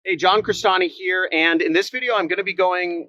Hey, John Crestani here, and in this video I'm going to be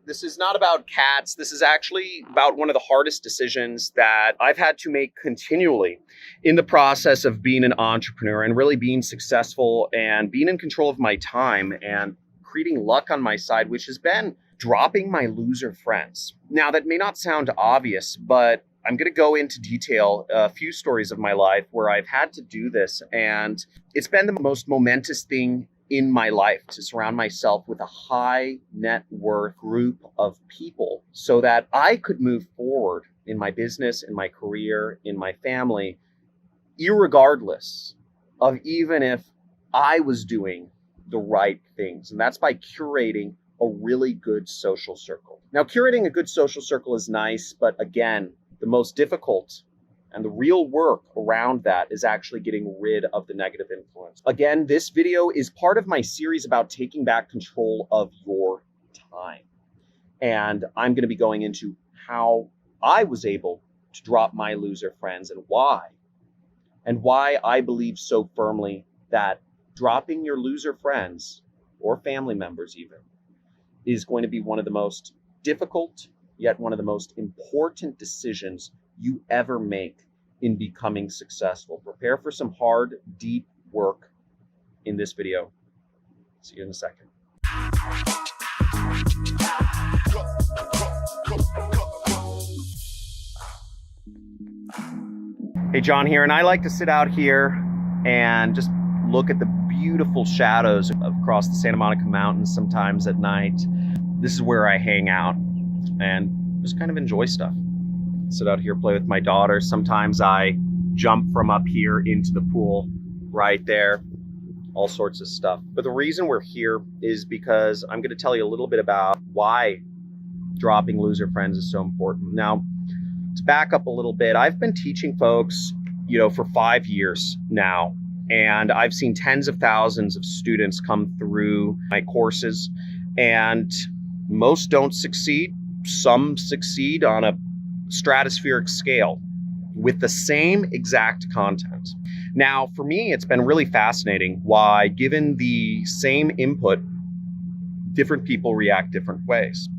this is not about cats, this is actually about one of the hardest decisions that I've had to make continually in the process of being an entrepreneur and really being successful and being in control of my time and creating luck on my side, which has been dropping my loser friends. Now, that may not sound obvious, but I'm going to go into detail a few stories of my life where I've had to do this, and it's been the most momentous thing in my life to surround myself with a high net worth group of people so that I could move forward in my business, in my career, in my family, irregardless of even if I was doing the right things. And that's by curating a really good social circle. Now, curating a good social circle is nice, but again, the most difficult and the real work around that is actually getting rid of the negative influence. Again, this video is part of my series about taking back control of your time. And I'm going to be going into how I was able to drop my loser friends and why I believe so firmly that dropping your loser friends or family members even is going to be one of the most difficult, yet one of the most important decisions you ever make in becoming successful. Prepare for some hard, deep work in this video. See you in a second. Hey, John here, and I like to sit out here and just look at the beautiful shadows across the Santa Monica Mountains sometimes at night. This is where I hang out and just kind of enjoy stuff. Sit out here, play with my daughter. Sometimes I jump from up here into the pool right there, all sorts of stuff. But the reason we're here is because I'm going to tell you a little bit about why dropping loser friends is so important. Now, to back up a little bit, I've been teaching folks, for 5 years now, and I've seen tens of thousands of students come through my courses, and most don't succeed. Some succeed on a stratospheric scale with the same exact content. Now, for me, it's been really fascinating why, given the same input, different people react different ways.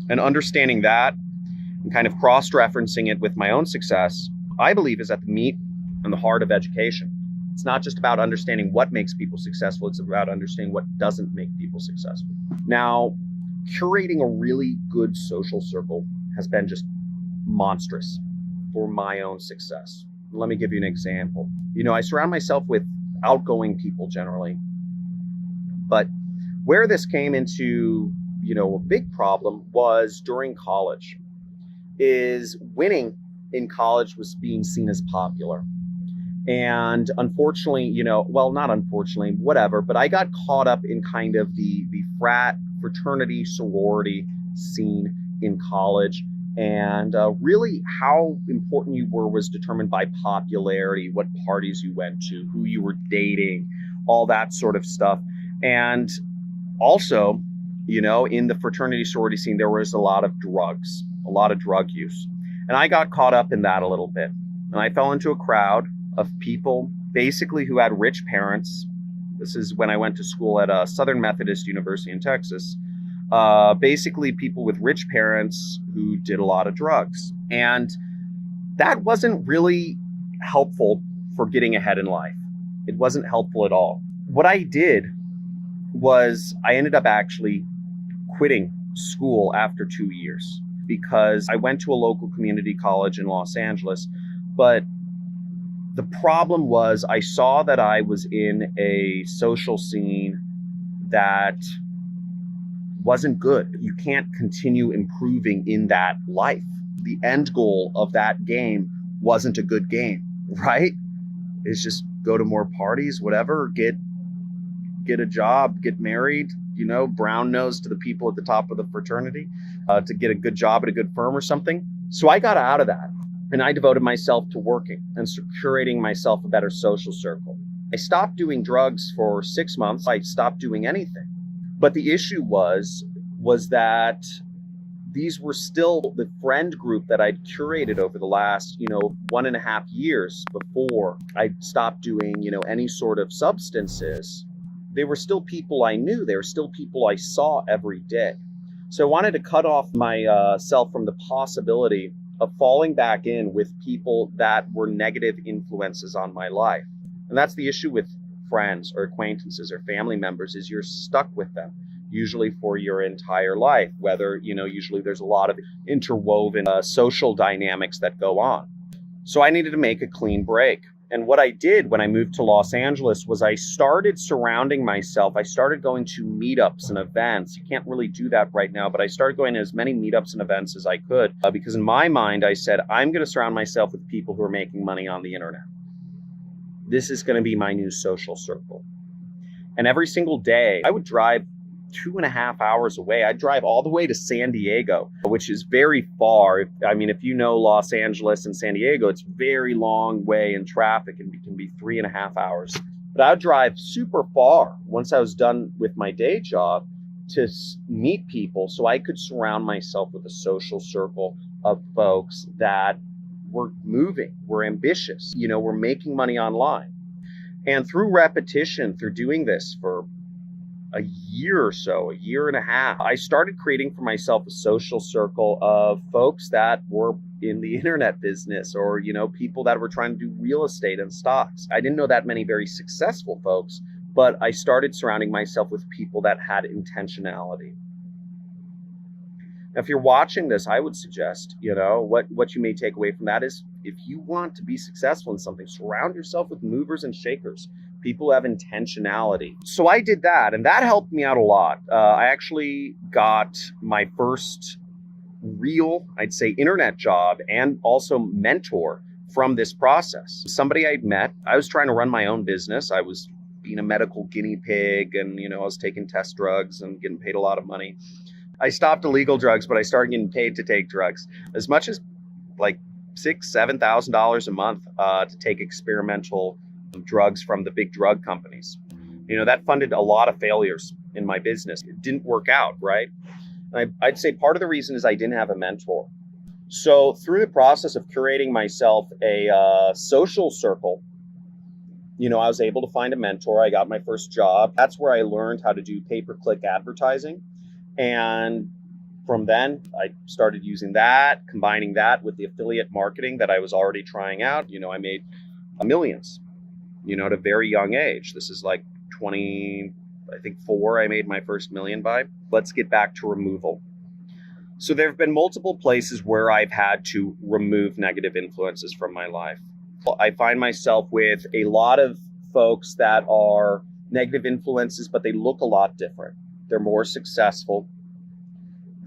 And understanding that and kind of cross-referencing it with my own success, I believe is at the meat and the heart of education. It's not just about understanding what makes people successful, it's about understanding what doesn't make people successful. Now, curating a really good social circle has been just monstrous for my own success. Let me give you an example. I surround myself with outgoing people generally, but where this came into, a big problem was during college, is winning in college was being seen as popular. And unfortunately, not unfortunately, whatever, but I got caught up in kind of the fraternity, sorority scene in college. And really how important you were was determined by popularity, what parties you went to, who you were dating, all that sort of stuff. And also, in the fraternity sorority scene, there was a lot of drug use. And I got caught up in that a little bit. And I fell into a crowd of people basically who had rich parents. This is when I went to school at a Southern Methodist University in Texas. Basically people with rich parents who did a lot of drugs. And that wasn't really helpful for getting ahead in life. It wasn't helpful at all. What I did was I ended up actually quitting school after 2 years because I went to a local community college in Los Angeles. But the problem was I saw that I was in a social scene that wasn't good. You can't continue improving in that life. The end goal of that game wasn't a good game, right? It's just go to more parties, whatever, get a job, get married, brown nose to the people at the top of the fraternity, to get a good job at a good firm or something. So I got out of that and I devoted myself to working and curating myself a better social circle. I stopped doing drugs for 6 months. I stopped doing anything. But the issue was that these were still the friend group that I'd curated over the last, 1.5 years before I stopped doing, any sort of substances. they were still people I knew. They were still people I saw every day. So I wanted to cut off myself from the possibility of falling back in with people that were negative influences on my life. And that's the issue with friends or acquaintances or family members, is you're stuck with them, usually for your entire life, whether, usually there's a lot of interwoven social dynamics that go on. So I needed to make a clean break. And what I did when I moved to Los Angeles was I started surrounding myself. I started going to meetups and events. You can't really do that right now, but I started going to as many meetups and events as I could because in my mind, I said, I'm going to surround myself with people who are making money on the internet. This is going to be my new social circle. And every single day, I would drive 2.5 hours away. I'd drive all the way to San Diego, which is very far. If you know Los Angeles and San Diego, it's very long way in traffic and it can be 3.5 hours. But I'd drive super far once I was done with my day job to meet people so I could surround myself with a social circle of folks that were moving, were ambitious, were making money online. And through repetition, through doing this for a year or so, a year and a half, I started creating for myself a social circle of folks that were in the internet business or, people that were trying to do real estate and stocks. I didn't know that many very successful folks, but I started surrounding myself with people that had intentionality. Now, if you're watching this, I would suggest, what you may take away from that is if you want to be successful in something, surround yourself with movers and shakers. People have intentionality. So I did that, and that helped me out a lot. I actually got my first real, I'd say, internet job and also mentor from this process. Somebody I'd met, I was trying to run my own business. I was being a medical guinea pig and, I was taking test drugs and getting paid a lot of money. I stopped illegal drugs, but I started getting paid to take drugs as much as like $6,000-$7,000 a month to take experimental drugs from the big drug companies. That funded a lot of failures in my business. It didn't work out, right? And I'd say part of the reason is I didn't have a mentor. So through the process of curating myself a social circle, I was able to find a mentor. I got my first job. That's where I learned how to do pay-per-click advertising. And from then, I started using that, combining that with the affiliate marketing that I was already trying out. I made millions, at a very young age. This is like 4, I made my first million by. Let's get back to removal. So there have been multiple places where I've had to remove negative influences from my life. I find myself with a lot of folks that are negative influences, but they look a lot different. They're more successful.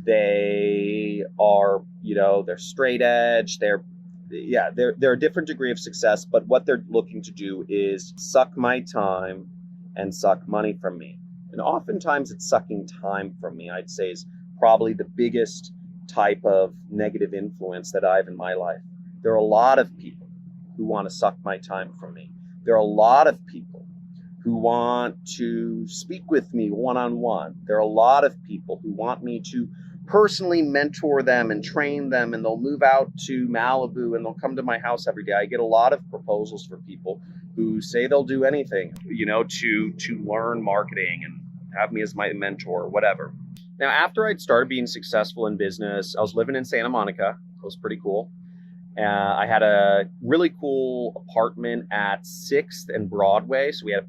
They are, they're straight edge. They're a different degree of success, but what they're looking to do is suck my time and suck money from me. And oftentimes it's sucking time from me, I'd say, is probably the biggest type of negative influence that I have in my life. There are a lot of people who want to suck my time from me. There are a lot of people who want to speak with me one-on-one. There are a lot of people who want me to personally mentor them and train them, and they'll move out to Malibu and they'll come to my house every day. I get a lot of proposals for people who say they'll do anything, to learn marketing and have me as my mentor or whatever. Now, after I'd started being successful in business, I was living in Santa Monica. It was pretty cool. I had a really cool apartment at 6th and Broadway. So we had a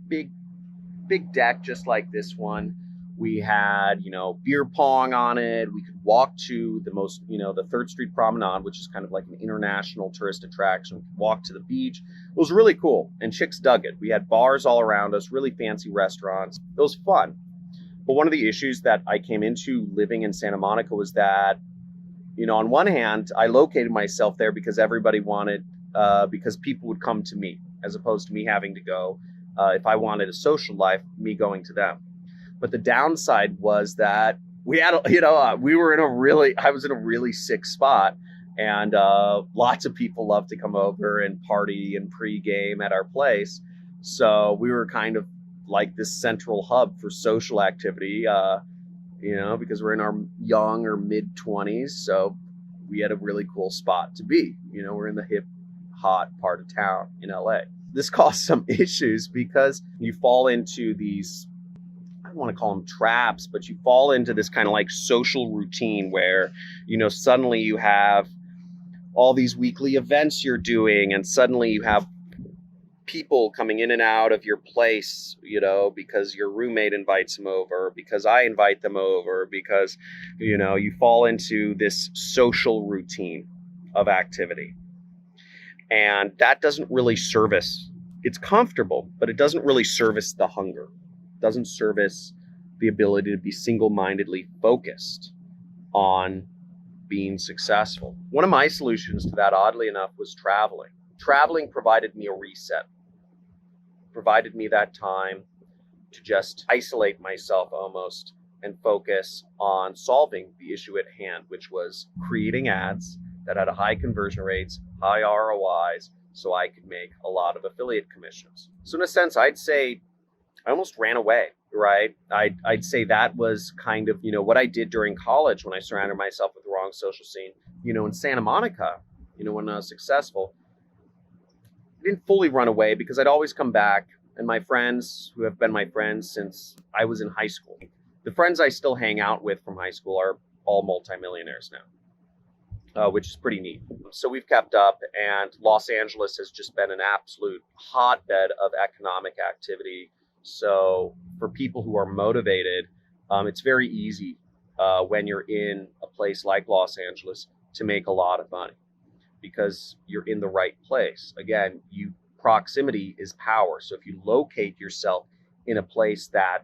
big deck just like this one. We had, beer pong on it. We could walk to the 3rd Street Promenade, which is kind of like an international tourist attraction. We could walk to the beach. It was really cool. And chicks dug it. We had bars all around us, really fancy restaurants. It was fun. But one of the issues that I came into living in Santa Monica was that, on one hand, I located myself there because everybody wanted, because people would come to me as opposed to me having to go. If I wanted a social life, me going to them. But the downside was that we had, I was in a really sick spot, and lots of people love to come over and party and pregame at our place. So we were kind of like this central hub for social activity, because we're in our young or mid 20s. So we had a really cool spot to be. We're in the hip, hot part of town in LA. This caused some issues because you fall into these don't want to call them traps, but you fall into this kind of like social routine where, suddenly you have all these weekly events you're doing, and suddenly you have people coming in and out of your place, because your roommate invites them over, because I invite them over, because, you fall into this social routine of activity. And that doesn't really service, it's comfortable, but it doesn't really service the hunger. It doesn't service the ability to be single-mindedly focused on being successful. One of my solutions to that, oddly enough, was traveling. Traveling provided me a reset, provided me that time to just isolate myself almost and focus on solving the issue at hand, which was creating ads that had high conversion rates, high ROIs, so I could make a lot of affiliate commissions. So in a sense, I'd say I almost ran away, right? I'd say that was kind of, what I did during college when I surrounded myself with the wrong social scene. In Santa Monica, when I was successful, I didn't fully run away because I'd always come back. And my friends, who have been my friends since I was in high school, the friends I still hang out with from high school are all multimillionaires now, which is pretty neat. So we've kept up, and Los Angeles has just been an absolute hotbed of economic activity. So for people who are motivated, it's very easy when you're in a place like Los Angeles to make a lot of money because you're in the right place. Again, proximity is power. So if you locate yourself in a place that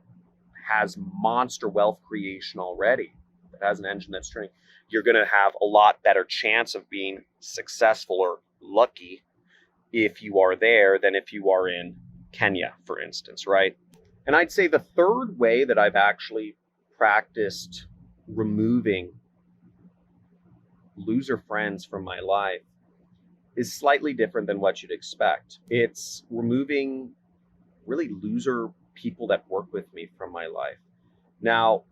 has monster wealth creation already, that has an engine that's turning, you're going to have a lot better chance of being successful or lucky if you are there than if you are in Kenya, for instance, right? And I'd say the third way that I've actually practiced removing loser friends from my life is slightly different than what you'd expect. It's removing really loser people that work with me from my life. Now,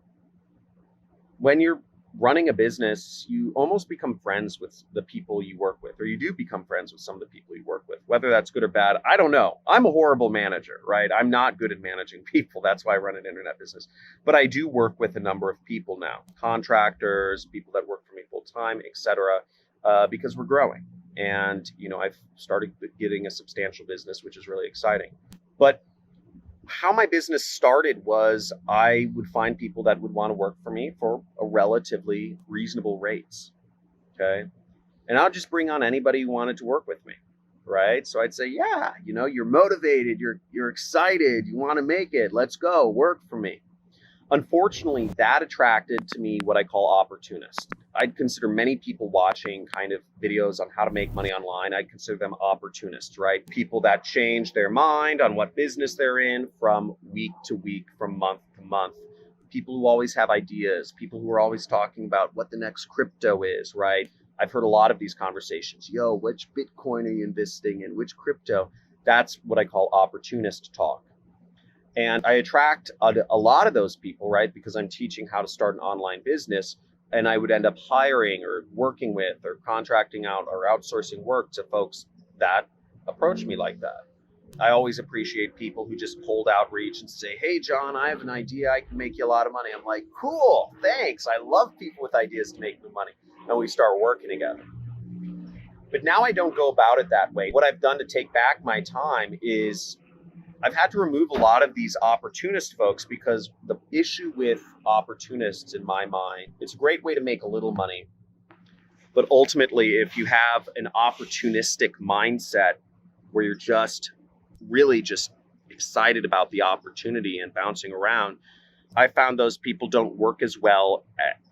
when you're running a business, you almost become friends with the people you work with, or you do become friends with some of the people you work with. Whether that's good or bad, I don't know. I'm a horrible manager, right? I'm not good at managing people. That's why I run an internet business. But I do work with a number of people now, contractors, people that work for me full time, etc., because we're growing. And, I've started getting a substantial business, which is really exciting. But how my business started was I would find people that would want to work for me for a relatively reasonable rates. Okay. And I'll just bring on anybody who wanted to work with me. Right. So I'd say, yeah, you're motivated, you're excited, you want to make it. Let's go work for me. Unfortunately, that attracted to me what I call opportunists. I'd consider many people watching kind of videos on how to make money online, I'd consider them opportunists, right? People that change their mind on what business they're in from week to week, from month to month. People who always have ideas, people who are always talking about what the next crypto is, right? I've heard a lot of these conversations. Yo, which Bitcoin are you investing in? Which crypto? That's what I call opportunist talk. And I attract a lot of those people, right? Because I'm teaching how to start an online business, and I would end up hiring or working with or contracting out or outsourcing work to folks that approach me like that. I always appreciate people who just cold outreach and say, hey, John, I have an idea. I can make you a lot of money. I'm like, cool, thanks. I love people with ideas to make me money. And we start working together. But now I don't go about it that way. What I've done to take back my time is I've had to remove a lot of these opportunist folks, because the issue with opportunists in my mind, it's a great way to make a little money. But ultimately, if you have an opportunistic mindset where you're just really just excited about the opportunity and bouncing around, I found those people don't work as well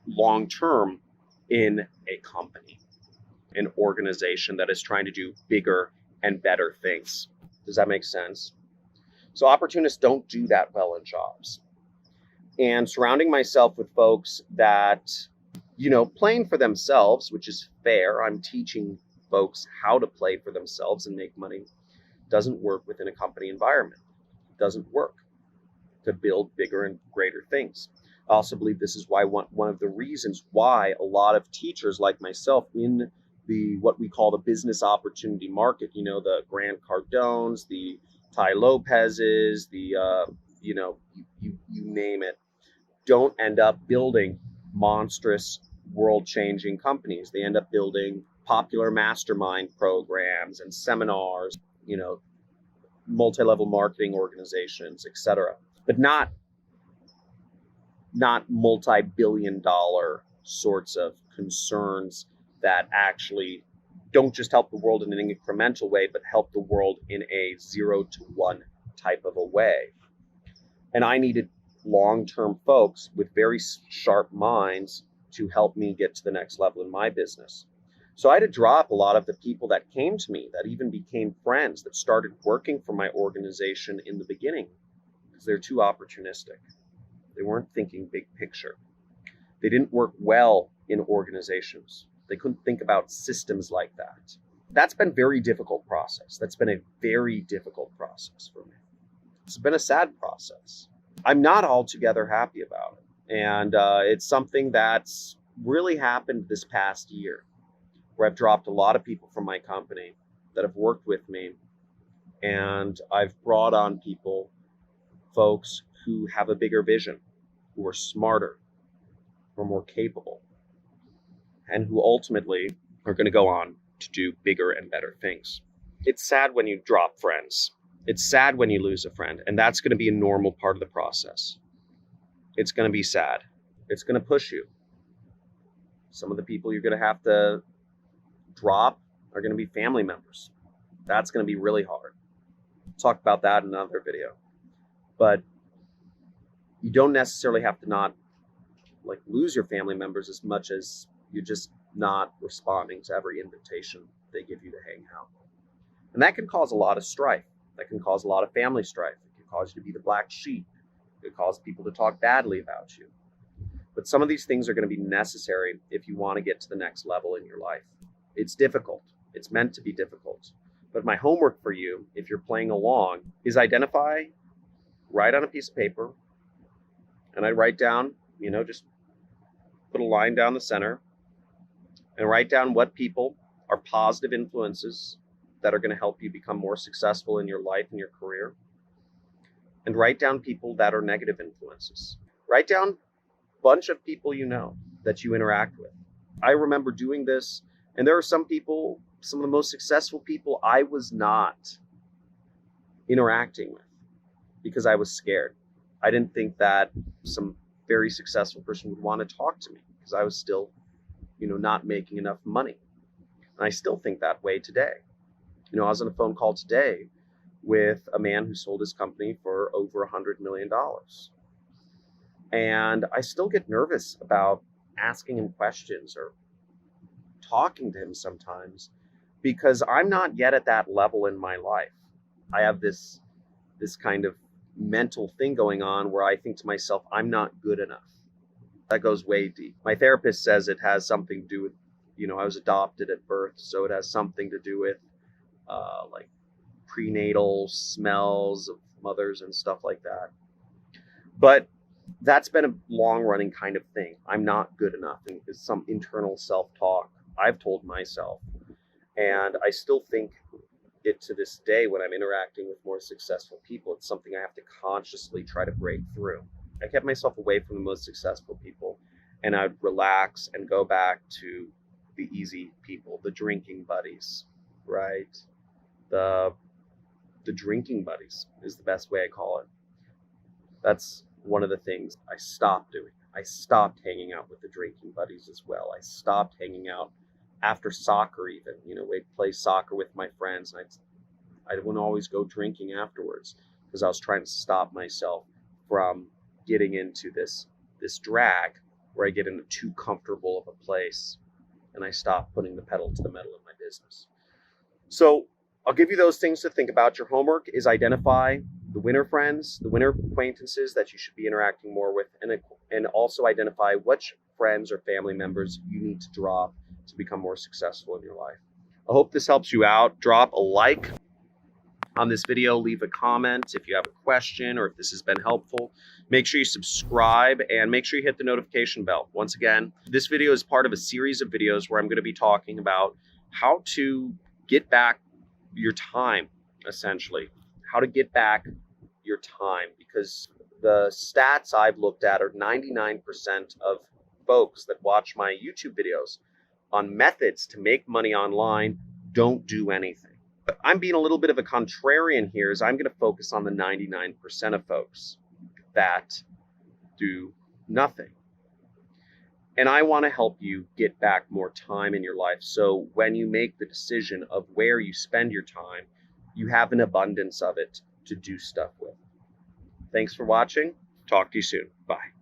long term in a company, an organization that is trying to do bigger and better things. Does that make sense? So opportunists don't do that well in jobs. And surrounding myself with folks that, playing for themselves, which is fair. I'm teaching folks how to play for themselves and make money. Doesn't work within a company environment. It doesn't work to build bigger and greater things. I also believe this is why one of the reasons why a lot of teachers like myself in what we call the business opportunity market, the Grant Cardones, the Ty Lopez's, the you name it, don't end up building monstrous world-changing companies. They end up building popular mastermind programs and seminars, multi-level marketing organizations, etc. But not multi-billion dollar sorts of concerns that actually don't just help the world in an incremental way, but help the world in a 0 to 1 type of a way. And I needed long-term folks with very sharp minds to help me get to the next level in my business. So I had to drop a lot of the people that came to me, that even became friends, that started working for my organization in the beginning, because they're too opportunistic. They weren't thinking big picture. They didn't work well in organizations. They couldn't think about systems like that. That's been a very difficult process. That's been a very difficult process for me. It's been a sad process. I'm not altogether happy about it. And it's something that's really happened this past year, where I've dropped a lot of people from my company that have worked with me. And I've brought on people, folks who have a bigger vision, who are smarter, who are more capable, and who ultimately are going to go on to do bigger and better things. It's sad when you drop friends. It's sad when you lose a friend, and that's going to be a normal part of the process. It's going to be sad. It's going to push you. Some of the people you're going to have to drop are going to be family members. That's going to be really hard. I'll talk about that in another video. But you don't necessarily have to not lose your family members as much as you're just not responding to every invitation they give you to hang out. And that can cause a lot of strife. That can cause a lot of family strife. It can cause you to be the black sheep. It can cause people to talk badly about you. But some of these things are going to be necessary if you want to get to the next level in your life. It's difficult. It's meant to be difficult. But my homework for you, if you're playing along, is write on a piece of paper, and I write down, just put a line down the center, and write down what people are positive influences that are going to help you become more successful in your life and your career. And write down people that are negative influences. Write down a bunch of people that you interact with. I remember doing this, and there are some people, some of the most successful people I was not interacting with because I was scared. I didn't think that some very successful person would want to talk to me because I was still, not making enough money. And I still think that way today. I was on a phone call today with a man who sold his company for over $100 million. And I still get nervous about asking him questions or talking to him sometimes because I'm not yet at that level in my life. I have this kind of mental thing going on where I think to myself, I'm not good enough. That goes way deep. My therapist says it has something to do with, I was adopted at birth, so it has something to do with prenatal smells of mothers and stuff like that. But that's been a long-running kind of thing. I'm not good enough. And it's some internal self-talk I've told myself. And I still think it to this day when I'm interacting with more successful people. It's something I have to consciously try to break through. I kept myself away from the most successful people, and I'd relax and go back to the easy people, the drinking buddies, right? The drinking buddies is the best way I call it. That's one of the things I stopped doing. I stopped hanging out with the drinking buddies as well. I stopped hanging out after soccer even. We'd play soccer with my friends, and I wouldn't always go drinking afterwards because I was trying to stop myself from getting into this drag where I get into too comfortable of a place and I stop putting the pedal to the metal in my business. So I'll give you those things to think about. Your homework is identify the winner friends, the winner acquaintances that you should be interacting more with, and also identify which friends or family members you need to drop to become more successful in your life. I hope this helps you out. Drop a like on this video, leave a comment if you have a question or if this has been helpful. Make sure you subscribe and make sure you hit the notification bell. Once again, this video is part of a series of videos where I'm going to be talking about how to get back your time, essentially. How to get back your time, because the stats I've looked at are 99% of folks that watch my YouTube videos on methods to make money online don't do anything. But I'm being a little bit of a contrarian here, as I'm going to focus on the 99% of folks that do nothing. And I want to help you get back more time in your life, so when you make the decision of where you spend your time, you have an abundance of it to do stuff with. Thanks for watching. Talk to you soon. Bye.